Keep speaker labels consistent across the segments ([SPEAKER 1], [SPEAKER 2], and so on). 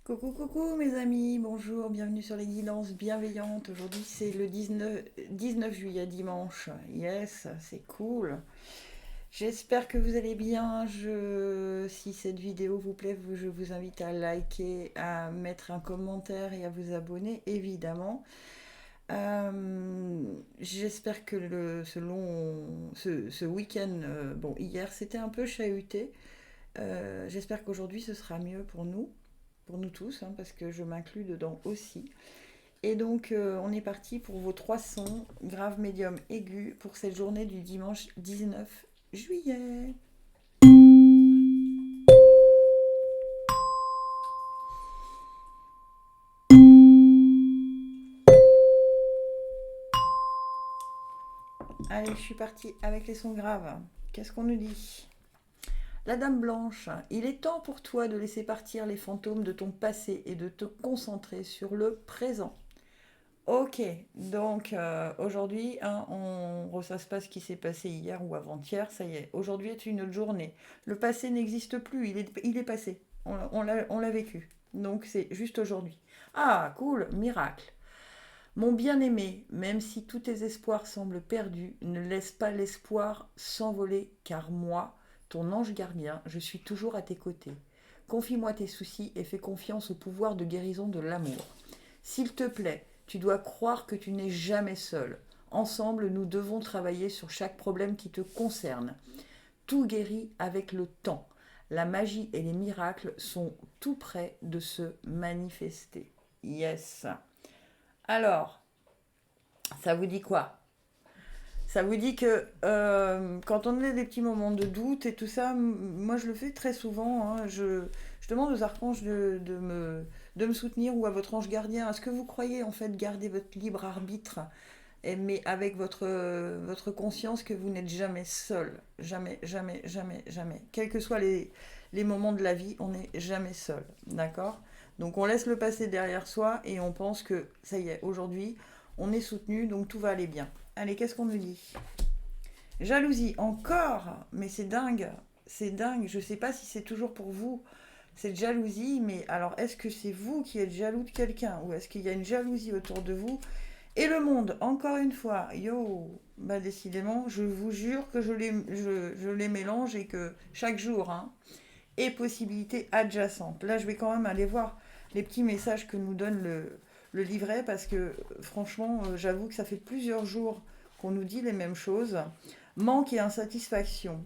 [SPEAKER 1] Coucou, coucou mes amis, bonjour, bienvenue sur les guidances bienveillantes. Aujourd'hui c'est le 19 juillet, dimanche. Yes, c'est cool. J'espère que vous allez bien. Si cette vidéo vous plaît, je vous invite à liker, à mettre un commentaire et à vous abonner, évidemment. J'espère que ce week-end, bon, hier c'était un peu chahuté. J'espère qu'aujourd'hui ce sera mieux pour nous tous, hein, parce que je m'inclus dedans aussi. Et donc, on est parti pour vos trois sons, grave, médium, aigu, pour cette journée du dimanche 19 juillet. Allez, je suis partie avec les sons graves. Qu'est-ce qu'on nous dit? La Dame Blanche, il est temps pour toi de laisser partir les fantômes de ton passé et de te concentrer sur le présent. Ok, donc aujourd'hui, hein, on ne ressasse pas ce qui s'est passé hier ou avant-hier, ça y est. Aujourd'hui est une autre journée. Le passé n'existe plus, il est passé. On l'a vécu. Donc c'est juste aujourd'hui. Ah, cool, miracle. Mon bien-aimé, même si tous tes espoirs semblent perdus, ne laisse pas l'espoir s'envoler, car moi, ton ange gardien, je suis toujours à tes côtés. Confie-moi tes soucis et fais confiance au pouvoir de guérison de l'amour. S'il te plaît, tu dois croire que tu n'es jamais seul. Ensemble, nous devons travailler sur chaque problème qui te concerne. Tout guérit avec le temps. La magie et les miracles sont tout près de se manifester. Yes. Alors, ça vous dit quoi? Ça vous dit que quand on a des petits moments de doute et tout ça, moi je le fais très souvent, hein, je demande aux archanges de me soutenir ou à votre ange gardien. Est-ce que vous croyez en fait garder votre libre arbitre, mais avec votre conscience que vous n'êtes jamais seul? Jamais, jamais, jamais, jamais. Quels que soient les moments de la vie, on n'est jamais seul. D'accord? Donc on laisse le passé derrière soi et on pense que ça y est, aujourd'hui, on est soutenu, donc tout va aller bien. Allez, qu'est-ce qu'on nous dit? Jalousie, encore? Mais c'est dingue, c'est dingue. Je sais pas si c'est toujours pour vous cette jalousie, mais alors est-ce que c'est vous qui êtes jaloux de quelqu'un ou est-ce qu'il y a une jalousie autour de vous? Et le monde, encore une fois, yo, bah décidément, je vous jure que je les mélange et que chaque jour, hein, et possibilités adjacentes. Là, je vais quand même aller voir les petits messages que nous donne le livret parce que franchement, j'avoue que ça fait plusieurs jours qu'on nous dit les mêmes choses. Manque et insatisfaction.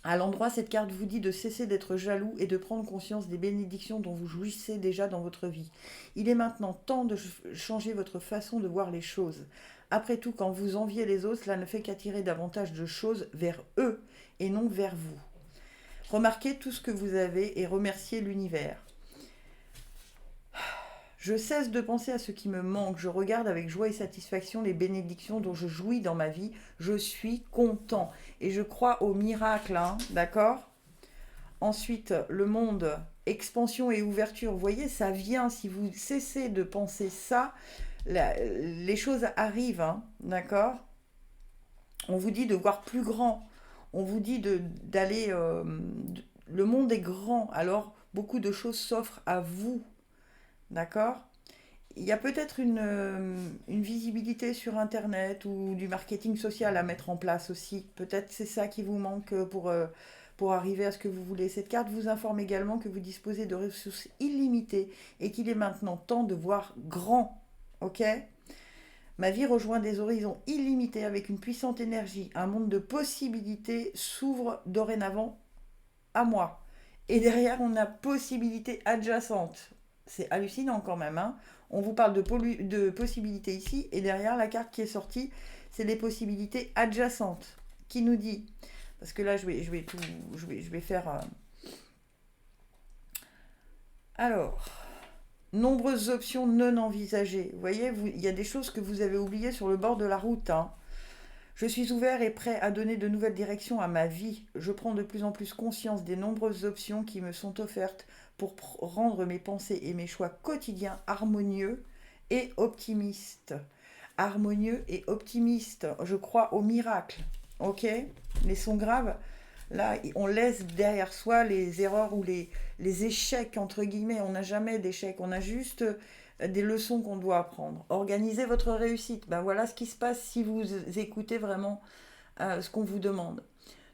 [SPEAKER 1] À l'endroit, cette carte vous dit de cesser d'être jaloux et de prendre conscience des bénédictions dont vous jouissez déjà dans votre vie. Il est maintenant temps de changer votre façon de voir les choses. Après tout, quand vous enviez les autres, cela ne fait qu'attirer davantage de choses vers eux et non vers vous. Remarquez tout ce que vous avez et remerciez l'univers. Je cesse de penser à ce qui me manque. Je regarde avec joie et satisfaction les bénédictions dont je jouis dans ma vie. Je suis content. Et je crois au miracle, hein, d'accord? Ensuite, le monde, expansion et ouverture. Vous voyez, ça vient. Si vous cessez de penser ça, les choses arrivent, hein, d'accord? On vous dit de voir plus grand. On vous dit d'aller... le monde est grand. Alors, beaucoup de choses s'offrent à vous, d'accord? Il y a peut-être une visibilité sur Internet ou du marketing social à mettre en place aussi. Peut-être c'est ça qui vous manque pour arriver à ce que vous voulez. Cette carte vous informe également que vous disposez de ressources illimitées et qu'il est maintenant temps de voir grand. Ok? Ma vie rejoint des horizons illimités avec une puissante énergie. Un monde de possibilités s'ouvre dorénavant à moi. Et derrière, on a possibilités adjacentes. C'est hallucinant quand même, hein. On vous parle de possibilités ici, et derrière, la carte qui est sortie, c'est les possibilités adjacentes. Qui nous dit? Parce que là, je vais faire... Alors, nombreuses options non envisagées. Vous voyez, il y a des choses que vous avez oubliées sur le bord de la route, hein. Je suis ouvert et prêt à donner de nouvelles directions à ma vie. Je prends de plus en plus conscience des nombreuses options qui me sont offertes pour rendre mes pensées et mes choix quotidiens harmonieux et optimistes. Harmonieux et optimistes. Je crois au miracle. Ok? Les sons graves. Là, on laisse derrière soi les erreurs ou les échecs, entre guillemets. On n'a jamais d'échecs, on a juste des leçons qu'on doit apprendre. Organisez votre réussite. Ben voilà ce qui se passe si vous écoutez vraiment ce qu'on vous demande.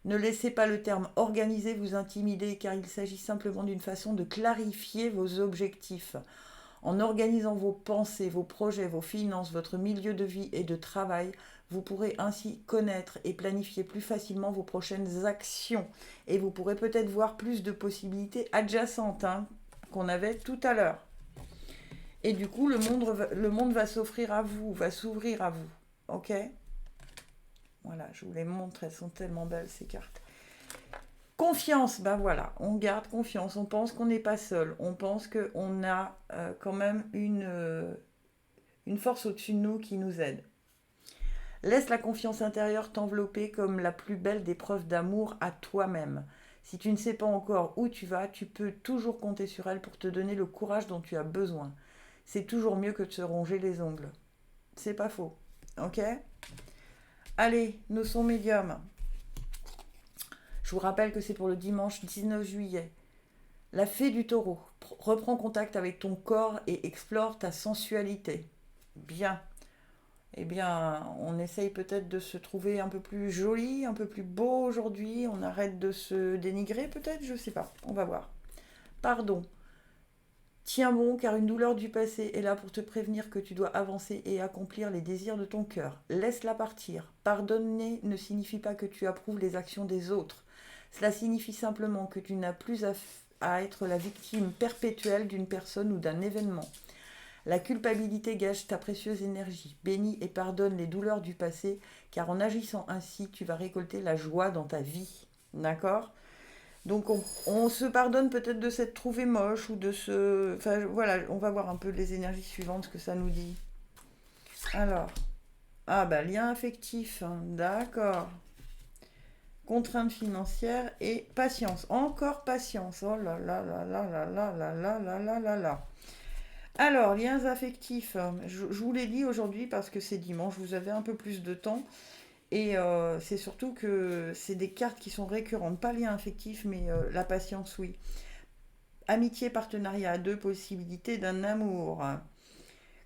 [SPEAKER 1] Ne laissez pas le terme organiser vous intimider car il s'agit simplement d'une façon de clarifier vos objectifs. En organisant vos pensées, vos projets, vos finances, votre milieu de vie et de travail, vous pourrez ainsi connaître et planifier plus facilement vos prochaines actions. Et vous pourrez peut-être voir plus de possibilités adjacentes qu'on avait tout à l'heure. Et du coup, le monde va s'offrir à vous, va s'ouvrir à vous. Ok ? Voilà, je vous les montre, elles sont tellement belles ces cartes. Confiance, ben voilà, on garde confiance, on pense qu'on n'est pas seul, on pense qu'on a quand même une force au-dessus de nous qui nous aide. Laisse la confiance intérieure t'envelopper comme la plus belle des preuves d'amour à toi-même. Si tu ne sais pas encore où tu vas, tu peux toujours compter sur elle pour te donner le courage dont tu as besoin. C'est toujours mieux que de se ronger les ongles. C'est pas faux, ok ? Allez, nos sons médiums. Je vous rappelle que c'est pour le dimanche 19 juillet. La fée du taureau. Reprends contact avec ton corps et explore ta sensualité. Bien. Eh bien, on essaye peut-être de se trouver un peu plus joli, un peu plus beau aujourd'hui. On arrête de se dénigrer peut-être, je sais pas. On va voir. Pardon. Tiens bon, car une douleur du passé est là pour te prévenir que tu dois avancer et accomplir les désirs de ton cœur. Laisse-la partir. Pardonner ne signifie pas que tu approuves les actions des autres. Cela signifie simplement que tu n'as plus à être la victime perpétuelle d'une personne ou d'un événement. La culpabilité gâche ta précieuse énergie. Bénis et pardonne les douleurs du passé, car en agissant ainsi, tu vas récolter la joie dans ta vie. D'accord ? Donc on se pardonne peut-être de s'être trouvé moche ou de se... Enfin voilà, on va voir un peu les énergies suivantes, ce que ça nous dit. Alors, ah bah lien affectif, d'accord. Contrainte financière et patience. Encore patience. Oh là là là là là là là là là là là là. Alors, liens affectifs. Je vous l'ai dit aujourd'hui parce que c'est dimanche, vous avez un peu plus de temps. Et c'est surtout que c'est des cartes qui sont récurrentes. Pas lien affectif, mais la patience, oui. Amitié, partenariat à deux, possibilités d'un amour.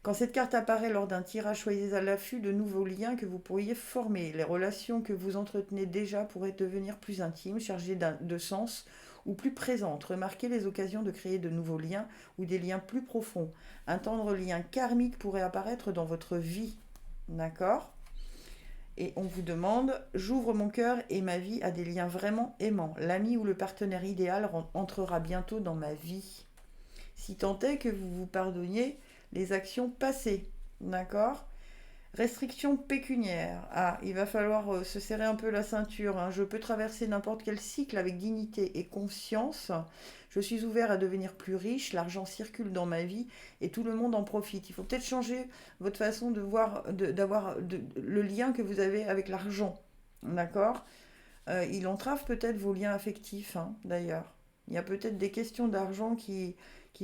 [SPEAKER 1] Quand cette carte apparaît lors d'un tirage, soyez à l'affût de nouveaux liens que vous pourriez former. Les relations que vous entretenez déjà pourraient devenir plus intimes, chargées de sens ou plus présentes. Remarquez les occasions de créer de nouveaux liens ou des liens plus profonds. Un tendre lien karmique pourrait apparaître dans votre vie. D'accord ? Et on vous demande, j'ouvre mon cœur et ma vie à des liens vraiment aimants. L'ami ou le partenaire idéal entrera bientôt dans ma vie. Si tant est que vous vous pardonniez les actions passées. D'accord ? Restriction pécuniaire. Ah, il va falloir se serrer un peu la ceinture. Je peux traverser n'importe quel cycle avec dignité et conscience. Je suis ouvert à devenir plus riche. L'argent circule dans ma vie et tout le monde en profite. Il faut peut-être changer votre façon de voir, d'avoir le lien que vous avez avec l'argent. D'accord ? Il entrave peut-être vos liens affectifs, d'ailleurs. Il y a peut-être des questions d'argent qui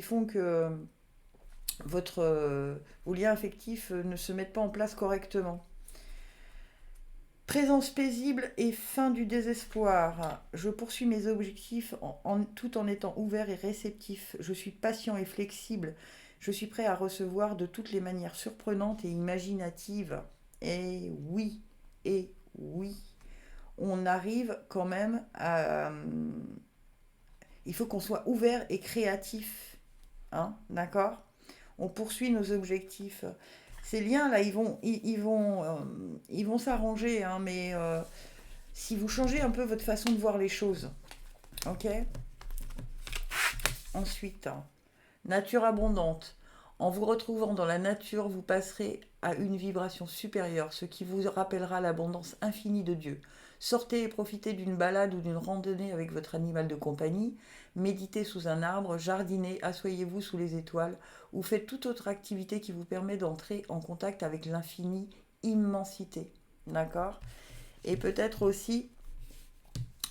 [SPEAKER 1] font que vos liens affectifs ne se mettent pas en place correctement. Présence paisible et fin du désespoir. Je poursuis mes objectifs tout en étant ouvert et réceptif. Je suis patient et flexible. Je suis prêt à recevoir de toutes les manières surprenantes et imaginatives. Et oui, on arrive quand même à... il faut qu'on soit ouvert et créatif. D'accord ? On poursuit nos objectifs. Ces liens-là, ils vont s'arranger, mais si vous changez un peu votre façon de voir les choses, ok ? Ensuite, nature abondante. En vous retrouvant dans la nature, vous passerez à une vibration supérieure, ce qui vous rappellera l'abondance infinie de Dieu. Sortez et profitez d'une balade ou d'une randonnée avec votre animal de compagnie. Méditez sous un arbre, jardinez, asseyez-vous sous les étoiles ou faites toute autre activité qui vous permet d'entrer en contact avec l'infinie immensité. D'accord ? Et peut-être aussi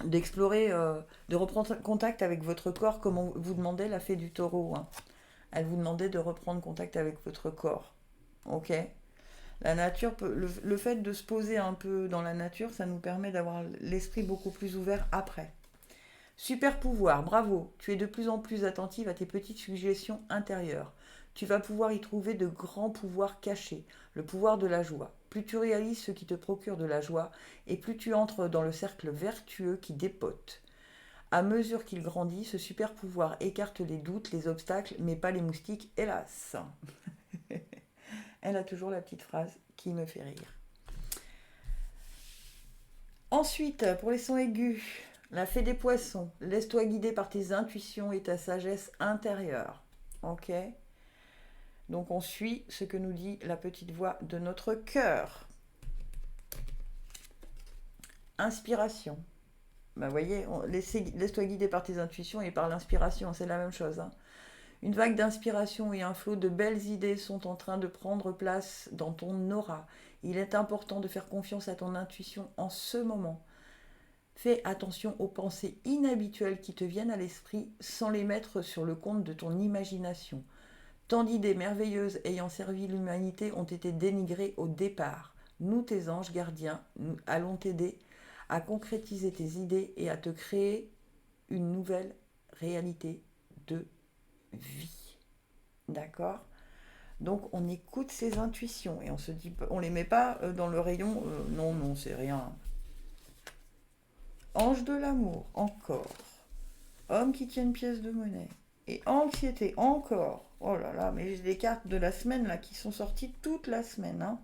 [SPEAKER 1] d'explorer, de reprendre contact avec votre corps comme on vous demandait la fée du taureau. Elle vous demandait de reprendre contact avec votre corps. Ok ? La nature, le fait de se poser un peu dans la nature, ça nous permet d'avoir l'esprit beaucoup plus ouvert après. Super pouvoir, bravo. Tu es de plus en plus attentive à tes petites suggestions intérieures. Tu vas pouvoir y trouver de grands pouvoirs cachés, le pouvoir de la joie. Plus tu réalises ce qui te procure de la joie, et plus tu entres dans le cercle vertueux qui dépote. À mesure qu'il grandit, ce super pouvoir écarte les doutes, les obstacles, mais pas les moustiques, hélas. Elle a toujours la petite phrase qui me fait rire. Ensuite, pour les sons aigus, la fée des poissons. Laisse-toi guider par tes intuitions et ta sagesse intérieure. Ok? Donc on suit ce que nous dit la petite voix de notre cœur. Inspiration. Ben, voyez, laisse-toi guider par tes intuitions et par l'inspiration, c'est la même chose. Hein. Une vague d'inspiration et un flot de belles idées sont en train de prendre place dans ton aura. Il est important de faire confiance à ton intuition en ce moment. Fais attention aux pensées inhabituelles qui te viennent à l'esprit sans les mettre sur le compte de ton imagination. Tant d'idées merveilleuses ayant servi l'humanité ont été dénigrées au départ. Nous, tes anges gardiens, nous allons t'aider à concrétiser tes idées et à te créer une nouvelle réalité de vie. D'accord ? Donc on écoute ses intuitions et on se dit, on les met pas dans le rayon non, c'est rien. Ange de l'amour, encore. Homme qui tient une pièce de monnaie. Et anxiété, encore. Oh là là, mais j'ai des cartes de la semaine là qui sont sorties toute la semaine. Hein.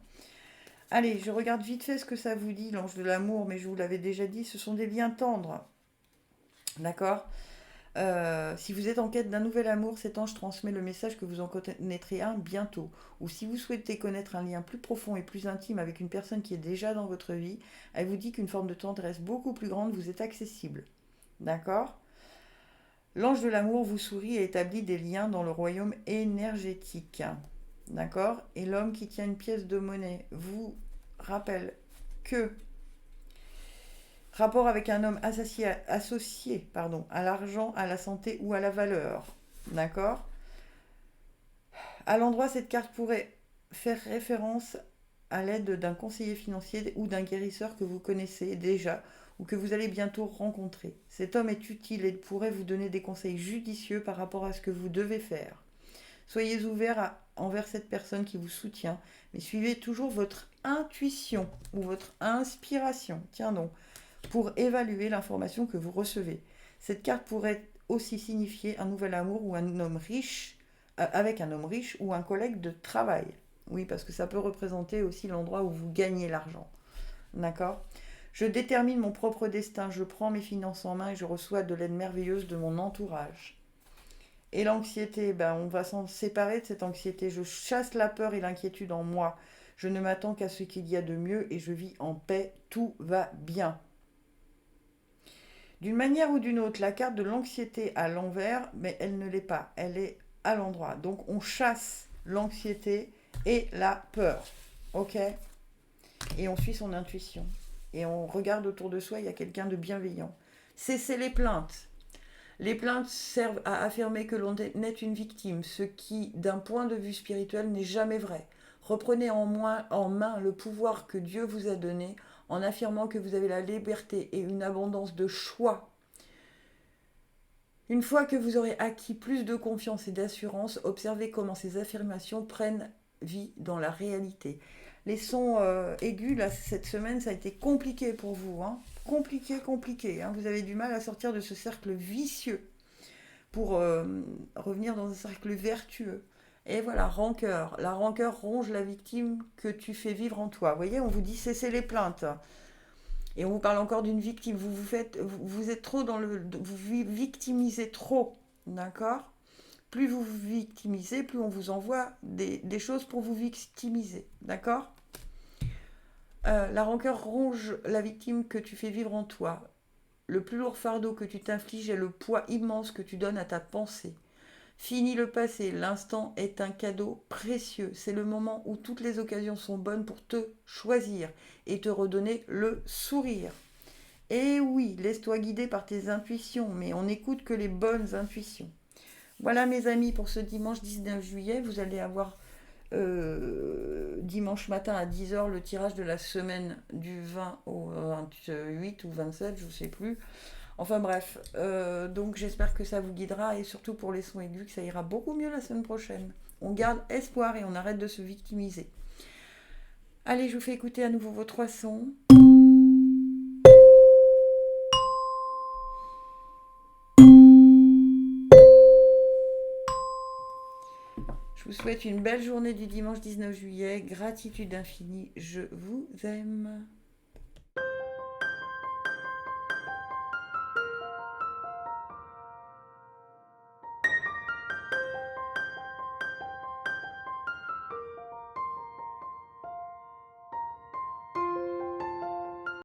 [SPEAKER 1] Allez, je regarde vite fait ce que ça vous dit, l'ange de l'amour, mais je vous l'avais déjà dit, ce sont des liens tendres. D'accord ? Si vous êtes en quête d'un nouvel amour, cet ange transmet le message que vous en connaîtrez un bientôt. Ou si vous souhaitez connaître un lien plus profond et plus intime avec une personne qui est déjà dans votre vie, elle vous dit qu'une forme de tendresse beaucoup plus grande vous est accessible. D'accord ? L'ange de l'amour vous sourit et établit des liens dans le royaume énergétique. D'accord ? Et l'homme qui tient une pièce de monnaie vous rappelle que rapport avec un homme associé à l'argent, à la santé ou à la valeur. D'accord ? À l'endroit, cette carte pourrait faire référence à l'aide d'un conseiller financier ou d'un guérisseur que vous connaissez déjà ou que vous allez bientôt rencontrer. Cet homme est utile et pourrait vous donner des conseils judicieux par rapport à ce que vous devez faire. Soyez ouvert envers cette personne qui vous soutient, mais suivez toujours votre intuition ou votre inspiration. Tiens donc, pour évaluer l'information que vous recevez. Cette carte pourrait aussi signifier un nouvel amour ou un homme riche, avec un homme riche ou un collègue de travail. Oui, parce que ça peut représenter aussi l'endroit où vous gagnez l'argent. D'accord ? Je détermine mon propre destin, je prends mes finances en main et je reçois de l'aide merveilleuse de mon entourage. Et l'anxiété, on va s'en séparer de cette anxiété. Je chasse la peur et l'inquiétude en moi. Je ne m'attends qu'à ce qu'il y a de mieux et je vis en paix. Tout va bien. D'une manière ou d'une autre, la carte de l'anxiété à l'envers, mais elle ne l'est pas. Elle est à l'endroit. Donc on chasse l'anxiété et la peur. Ok ? Et on suit son intuition. Et on regarde autour de soi, il y a quelqu'un de bienveillant. Cessez les plaintes. Les plaintes servent à affirmer que l'on est une victime, ce qui, d'un point de vue spirituel, n'est jamais vrai. Reprenez en main le pouvoir que Dieu vous a donné en affirmant que vous avez la liberté et une abondance de choix. Une fois que vous aurez acquis plus de confiance et d'assurance, observez comment ces affirmations prennent vie dans la réalité. Les sons aigus, là, cette semaine, ça a été compliqué pour vous. Hein. Compliqué. Hein. Vous avez du mal à sortir de ce cercle vicieux pour revenir dans un cercle vertueux. Et voilà, rancœur. La rancœur ronge la victime que tu fais vivre en toi. Vous voyez, on vous dit cessez les plaintes. Et on vous parle encore d'une victime. Vous êtes trop vous victimisez trop. D'accord ? Plus vous vous victimisez, plus on vous envoie des choses pour vous victimiser. D'accord ? La rancœur ronge la victime que tu fais vivre en toi. Le plus lourd fardeau que tu t'infliges est le poids immense que tu donnes à ta pensée. Fini le passé, l'instant est un cadeau précieux. C'est le moment où toutes les occasions sont bonnes pour te choisir et te redonner le sourire. Et oui, laisse-toi guider par tes intuitions, mais on n'écoute que les bonnes intuitions. Voilà mes amis, pour ce dimanche 19 juillet, vous allez avoir dimanche matin à 10h, le tirage de la semaine du 20 au 28 ou 27, je ne sais plus. Enfin bref, donc j'espère que ça vous guidera et surtout pour les sons aigus, que ça ira beaucoup mieux la semaine prochaine. On garde espoir et on arrête de se victimiser. Allez, je vous fais écouter à nouveau vos 3 sons. Je vous souhaite une belle journée du dimanche 19 juillet. Gratitude infinie, je vous aime.